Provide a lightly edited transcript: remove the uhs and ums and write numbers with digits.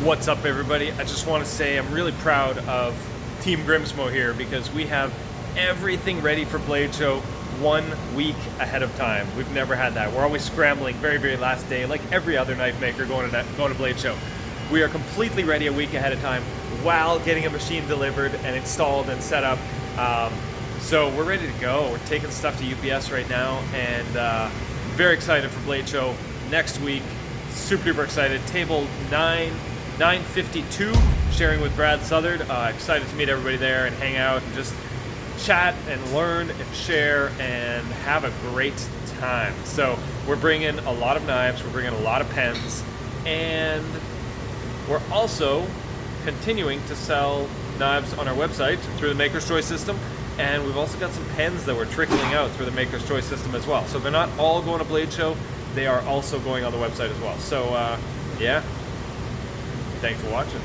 What's up, everybody? I just want to say I'm really proud of Team Grimsmo here because we have everything ready for Blade Show 1 week ahead of time. We've never had that. We're always scrambling very last day, like every other knife maker going to Blade Show. We are completely ready a week ahead of time while getting a machine delivered and installed and set up. So we're ready to go. We're taking stuff to UPS right now, and very excited for Blade Show next week. Super duper excited. Table 952, sharing with Brad Southard. Excited to meet everybody there and hang out and just chat and learn and share and have a great time. So we're bringing a lot of knives, we're bringing a lot of pens, and we're also continuing to sell knives on our website through the Maker's Choice system, and we've also got some pens that we're trickling out through the Maker's Choice system as well. So they're not all going to Blade Show, they are also going on the website as well. So yeah, thanks for watching.